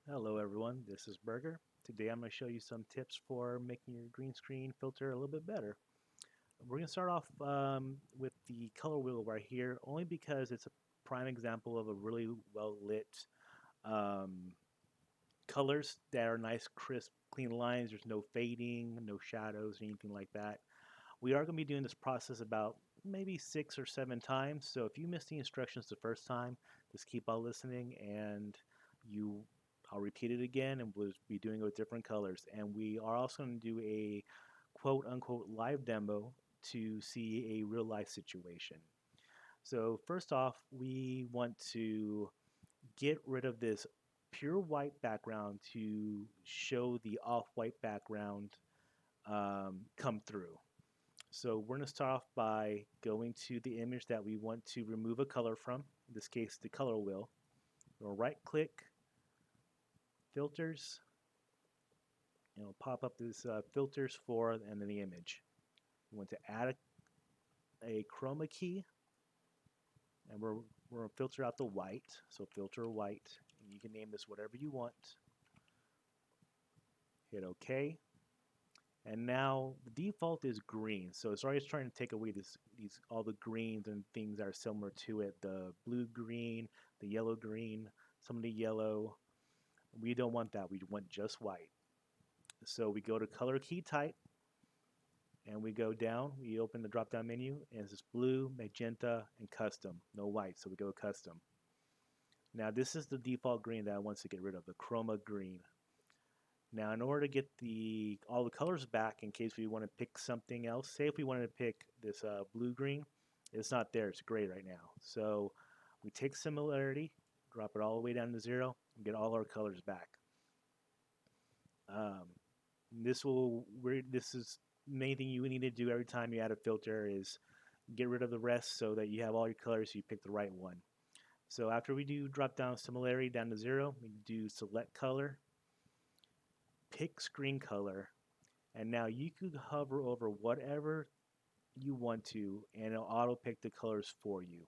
Hello everyone, this is Burger. Today I'm going to show you some tips for making your green screen filter a little bit better. We're going to start off with the color wheel right here, only because it's a prime example of a really well lit um, colors that are nice, crisp, clean lines. There's no fading, no shadows, or anything like that. We are going to be doing this process about maybe 6 or 7 times, so if you miss the instructions the first time, just keep on listening and you I'll repeat it again and we'll be doing it with different colors. And we are also going to do a quote unquote live demo to see a real life situation. So first off, we want to get rid of this pure white background to show the off-white background come through. So we're going to start off by going to the image that we want to remove a color from, in this case the color wheel. We'll right click, filters, and it'll pop up this filters for and then the image. We want to add a chroma key, and we're going to filter out the white, so filter white, and you can name this whatever you want. Hit OK. And now the default is green, so it's always trying to take away these all the greens and things that are similar to it. The blue green, the yellow green, some of the yellow. We don't want that. We want just white. So we go to color key type, and we go down. We open the drop down menu, and it's just blue, magenta, and custom. No white, so we go custom. Now this is the default green that I want to get rid of, the chroma green. Now, in order to get all the colors back, in case we want to pick something else, say if we wanted to pick this blue green, it's not there. It's gray right now. So we take similarity, drop it all the way down to 0, and get all our colors back. Um, this is the main thing you need to do every time you add a filter is get rid of the rest so that you have all your colors. So you pick the right one. So after we do drop down similarity down to 0, we do select color, pick screen color, and now you could hover over whatever you want to, and it'll auto pick the colors for you.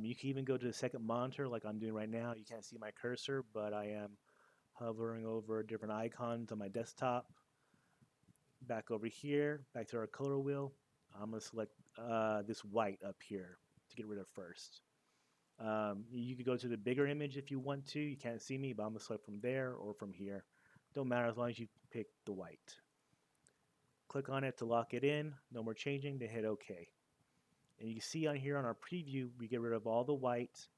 You can even go to the second monitor like I'm doing right now. You can't see my cursor, but I am hovering over different icons on my desktop. Back over here, back to our color wheel. I'm going to select this white up here to get rid of first. You could go to the bigger image if you want to. You can't see me, but I'm going to select from there or from here. Don't matter as long as you pick the white. Click on it to lock it in. No more changing. Then hit OK. And you can see on here on our preview, we get rid of all the white.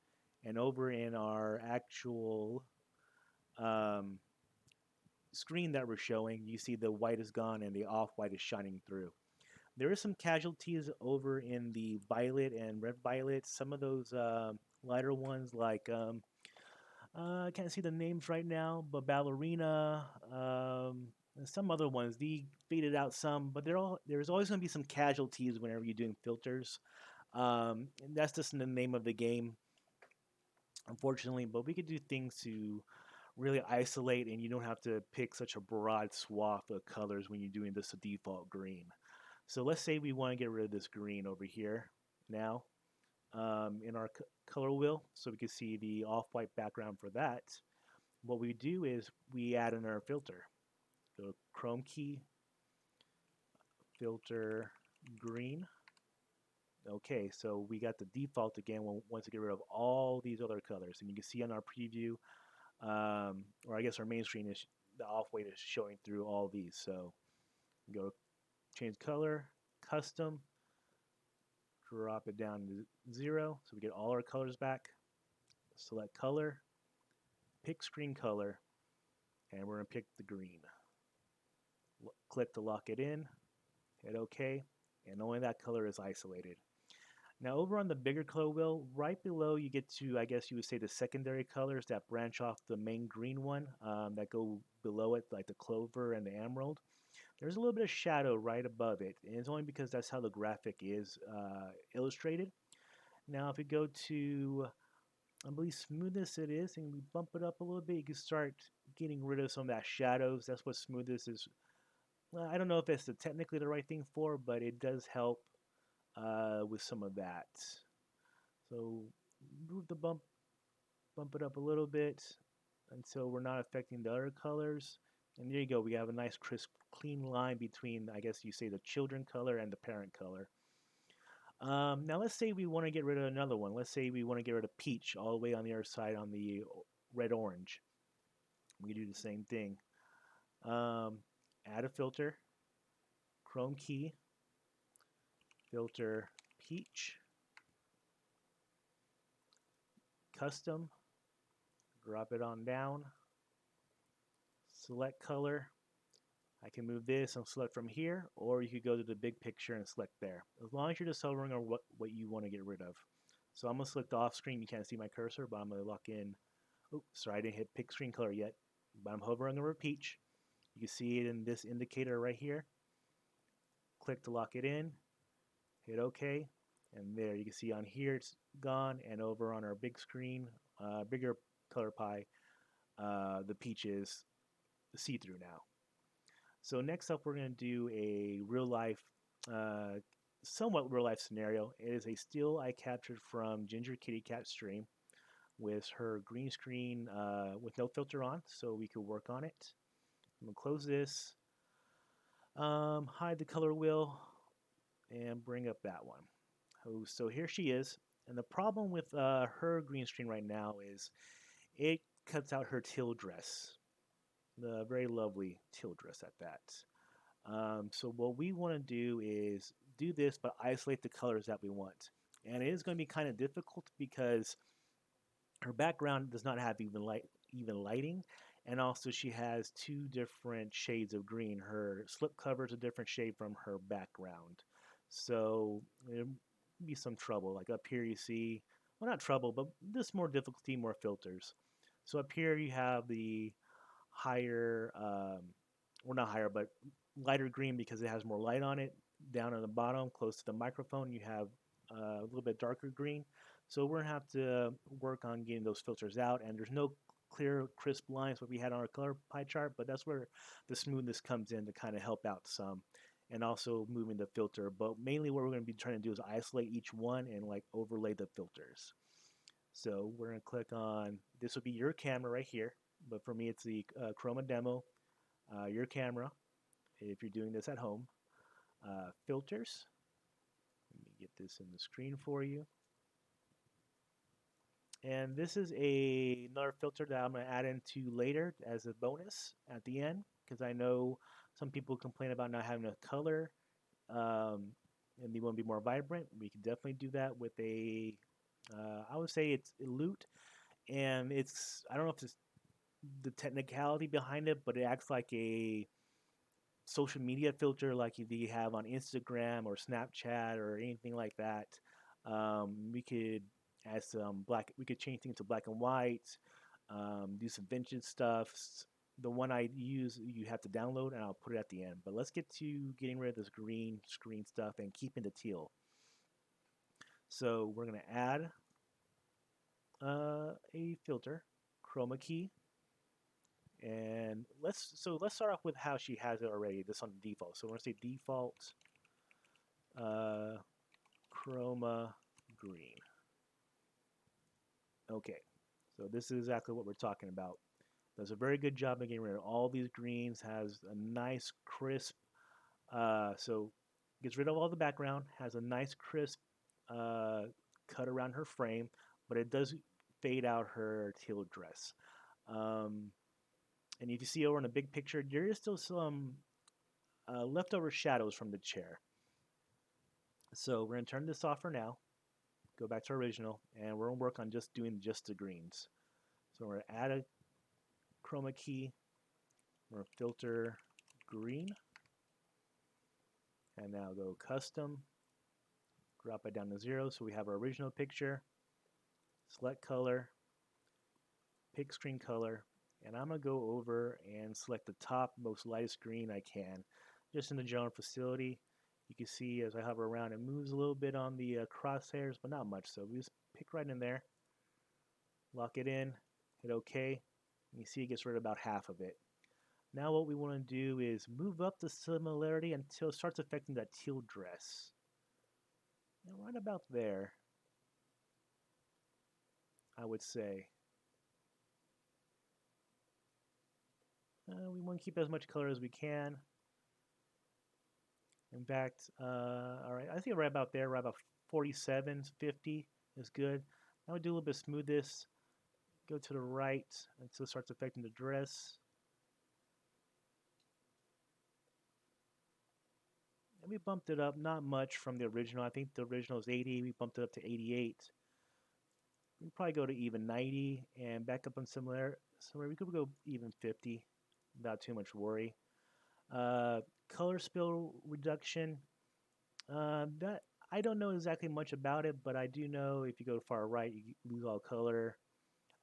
And over in our actual um, screen that we're showing, you see the white is gone and the off-white is shining through. There is some casualties over in the violet and red violet. Some of those lighter ones, like I can't see the names right now, but ballerina, and some other ones, they faded out some, but there's always going to be some casualties whenever you're doing filters. And that's just in the name of the game, unfortunately. But we could do things to really isolate, and you don't have to pick such a broad swath of colors when you're doing this default green. So let's say we want to get rid of this green over here now in our color wheel, so we can see the off-white background for that. What we do is we add in our filter. Go Chrome key, filter green. Okay, so we got the default again. We'll want to get rid of all these other colors, and you can see on our preview, or I guess our main screen is the off-white is showing through all these. So go change color, custom, drop it down to 0, so we get all our colors back. Select color, pick screen color, and we're gonna pick the green. Click to lock it in, hit OK, and only that color is isolated. Now over on the bigger color wheel, right below you get to, I guess you would say, the secondary colors that branch off the main green one, that go below it, like the clover and the emerald. There's a little bit of shadow right above it, and it's only because that's how the graphic is illustrated. Now if we go to, I believe smoothness it is, and we bump it up a little bit, you can start getting rid of some of that shadows. That's what smoothness is. Well, I don't know if it's technically the right thing for, but it does help with some of that. So move the bump it up a little bit. until we're not affecting the other colors. And there you go. We have a nice crisp, clean line between, I guess you say, the children color and the parent color. Now let's say we want to get rid of another one. Let's say we want to get rid of peach all the way on the other side on the red-orange. We do the same thing. Um, Add a filter, Chroma Key, filter peach, custom, drop it on down, select color. I can move this and select from here, or you could go to the big picture and select there. As long as you're just hovering on what you want to get rid of. So I'm going to select off screen. You can't see my cursor, but I'm going to lock in. Oh, sorry, I didn't hit pick screen color yet. But I'm hovering over peach. You can see it in this indicator right here. Click to lock it in. Hit OK. And there you can see on here it's gone. And over on our big screen, bigger color pie, the peach is see-through now. So next up, we're going to do a real life, somewhat real life scenario. It is a still I captured from Ginger Kitty Cat stream with her green screen with no filter on, so we could work on it. I'm going to close this, hide the color wheel, and bring up that one. Oh, so here she is. And the problem with her green screen right now is it cuts out her teal dress. The very lovely teal dress at that. So what we want to do is do this, but isolate the colors that we want. And it is going to be kind of difficult because her background does not have even lighting, and also she has two different shades of green. Her slip cover is a different shade from her background, so there'll be some trouble. Like up here, you see, well, not trouble, but this more difficulty, more filters. So up here, you have the higher, well, not higher, but lighter green because it has more light on it. Down on the bottom, close to the microphone, you have a little bit darker green. So we're gonna have to work on getting those filters out. And there's no clear, crisp lines what we had on our color pie chart, but that's where the smoothness comes in to kind of help out some, and also moving the filter. But mainly, what we're gonna be trying to do is isolate each one and like overlay the filters. So we're gonna click on this. Will be your camera right here, but for me, it's the Chroma demo. Your camera, if you're doing this at home. Filters. Let me get this in the screen for you. And this is another filter that I'm going to add into later as a bonus at the end, because I know some people complain about not having a color and they want to be more vibrant. We can definitely do that with a, I would say it's Loot, and it's, I don't know if it's the technicality behind it, but it acts like a social media filter like you have on Instagram or Snapchat or anything like that. We could add some black. We could change things to black and white. Do some vintage stuff. The one I use, you have to download, and I'll put it at the end. But let's get to getting rid of this green screen stuff and keeping the teal. So we're gonna add a filter, Chroma Key. And let's start off with how she has it already. This on default. So we're gonna say default chroma green. Okay, so this is exactly what we're talking about. Does a very good job of getting rid of all these greens. Has a nice crisp. So gets rid of all the background. Has a nice crisp cut around her frame, but it does fade out her teal dress. And if you see over in the big picture, there is still some leftover shadows from the chair. So we're going to turn this off for now. Go back to original, and we're going to work on just doing just the greens. So we're going to add a chroma key. We're going to filter green. And now go custom. Drop it down to 0 so we have our original picture. Select color. Pick screen color. And I'm going to go over and select the top most lightest green I can. Just in the general facility. You can see as I hover around, it moves a little bit on the crosshairs, but not much. So we just pick right in there, lock it in, hit OK. And you see it gets rid of about half of it. Now what we want to do is move up the similarity until it starts affecting that teal dress. And right about there, I would say. we want to keep as much color as we can. In fact, all right, I think right about there, right about 47, 50 is good. Now we do a little bit of smooth this. Go to the right until it starts affecting the dress. And we bumped it up, not much from the original. I think the original is 80. We bumped it up to 88. We probably go to even 90 and back up on similar. Somewhere we could go even 50 without too much worry. Color spill reduction. That I don't know exactly much about it, but I do know if you go far right, you lose all color.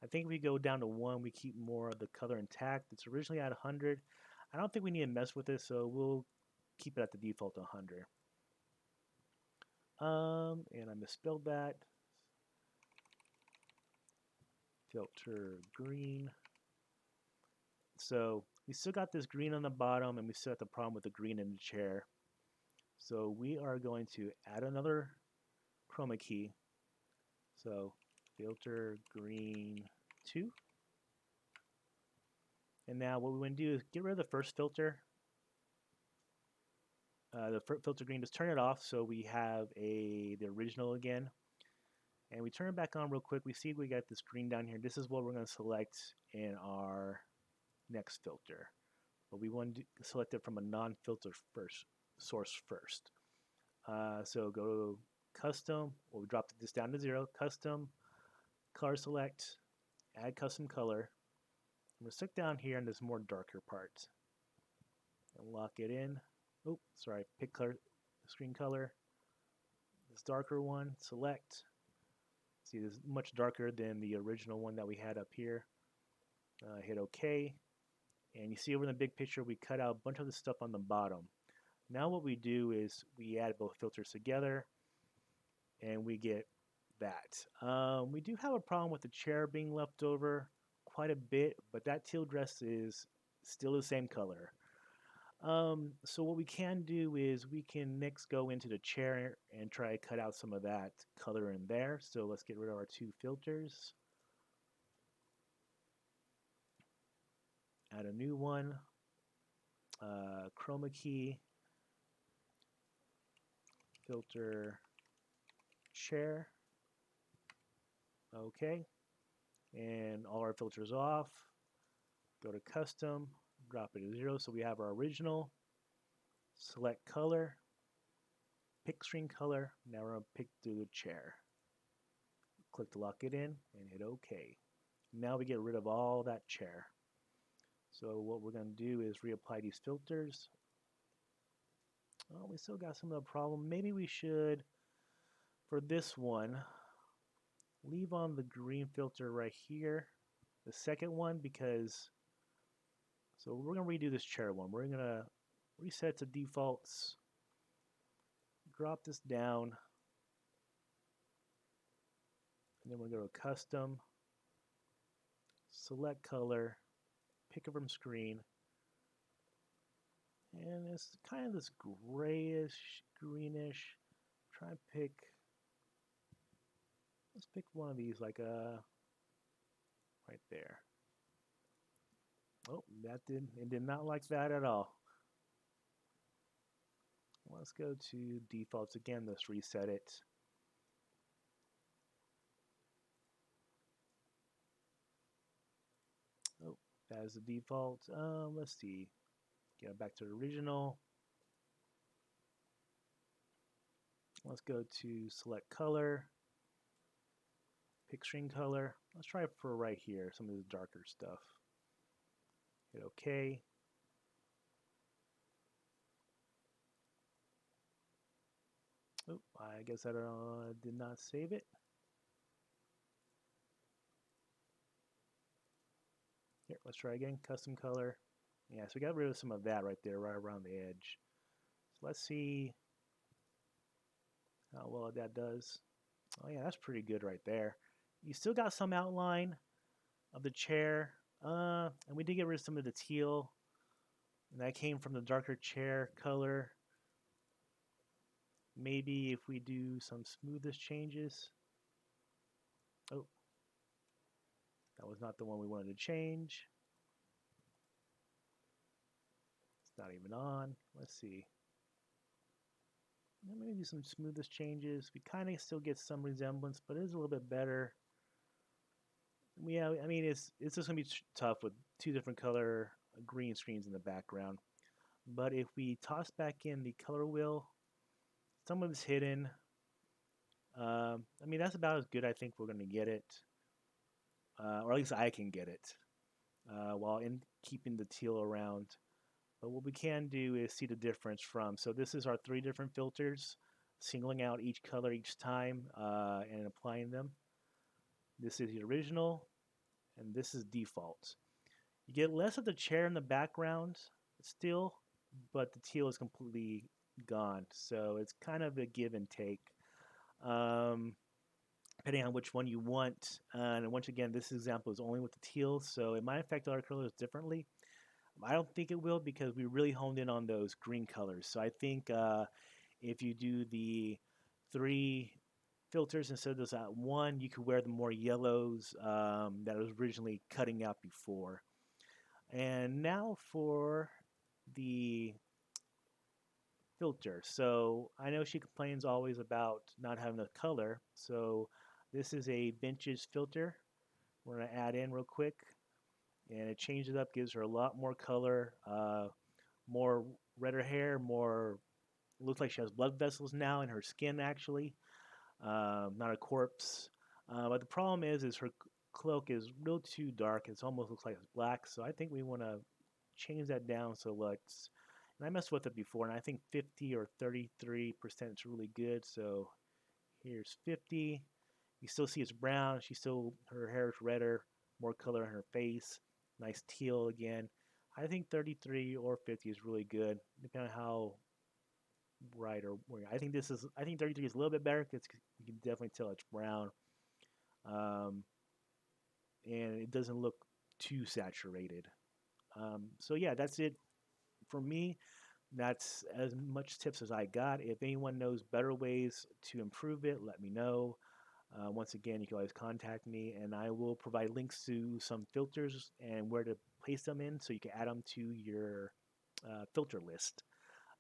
I think if we go down to 1, we keep more of the color intact. It's originally at 100. I don't think we need to mess with this, so we'll keep it at the default 100. And I misspelled that. Filter green. So we still got this green on the bottom, and we still have the problem with the green in the chair. So we are going to add another chroma key. So filter green 2. And now what we want to do is get rid of the first filter. The filter green, just turn it off so we have the original again. And we turn it back on real quick. We see we got this green down here. This is what we're going to select in our next filter. But we want to select it from a non-filter source first. So go to custom. Well, we dropped this down to 0. Custom, color select, add custom color. I'm going to stick down here in this more darker part and lock it in. Oh, sorry, pick color, screen color. This darker one, select. See, this is much darker than the original one that we had up here. Hit OK. And you see over in the big picture, we cut out a bunch of the stuff on the bottom. Now what we do is we add both filters together, and we get that. We do have a problem with the chair being left over quite a bit, but that teal dress is still the same color. So what we can do is we can next go into the chair and try to cut out some of that color in there. So let's get rid of our 2 filters. Add a new one. Chroma key. Filter chair. Okay. And all our filters off. Go to custom. Drop it to 0 so we have our original. Select color. Pick screen color. Now we're going to pick the chair. Click to lock it in and hit OK. Now we get rid of all that chair. So what we're going to do is reapply these filters. Oh, we still got some of the problem. Maybe we should, for this one, leave on the green filter right here, the second one, because, so we're going to redo this chair one. We're going to reset to defaults, drop this down, and then we're going to go to custom, select color, pick it from screen, and it's kind of this grayish, greenish. Try and pick, let's pick one of these, like right there. Oh, it did not like that at all. Let's go to defaults again. Let's reset it. Oh, that is the default. Let's see. Get back to the original. Let's go to select color. Pick screen color. Let's try it for right here, some of this darker stuff. Hit OK. Oh, I guess I did not save it. Here, let's try again. Custom color. Yeah, so we got rid of some of that right there, right around the edge. So let's see how well that does. Oh yeah, that's pretty good right there. You still got some outline of the chair, and we did get rid of some of the teal, and that came from the darker chair color. Maybe if we do some smoothest changes. Oh, that was not the one we wanted to change. It's not even on. Let's see. Maybe do some smoothest changes. We kind of still get some resemblance, but it is a little bit better. Yeah, I mean it's just gonna be tough with two different color green screens in the background. But if we toss back in the color wheel, some of it's hidden. I mean that's about as good I think we're gonna get it, or at least I can get it, while in keeping the teal around. But what we can do is see the difference from. So this is our three different filters, singling out each color each time and applying them. This is the original, and this is default. You get less of the chair in the background still, but the teal is completely gone. So it's kind of a give and take, um, depending on which one you want. And once again, this example is only with the teal, so it might affect other colors differently. I don't think it will because we really honed in on those green colors. So I think if you do the three filters instead of this one, you could wear the more yellows that I was originally cutting out before. And now for the filter. So I know she complains always about not having the color. So this is a vintage filter. We're going to add in real quick. And it changes it up, gives her a lot more color, more redder hair, more. It looks like she has blood vessels now in her skin, actually, not a corpse. But the problem is her cloak is real too dark. It almost looks like it's black. So I think we want to change that down so let's. And I messed with it before, and I think 50 or 33% is really good. So here's 50. You still see it's brown. Her hair is redder, more color in her face. Nice teal again. I think 33 or 50 is really good, depending on how bright or I think 33 is a little bit better because you can definitely tell it's brown, um, and it doesn't look too saturated. So yeah, that's it for me. That's as much tips as I got. If anyone knows better ways to improve it, let me know. Once again, you can always contact me, and I will provide links to some filters and where to place them in so you can add them to your filter list.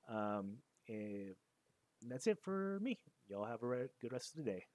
Um, and that's it for me. Y'all have a good rest of the day.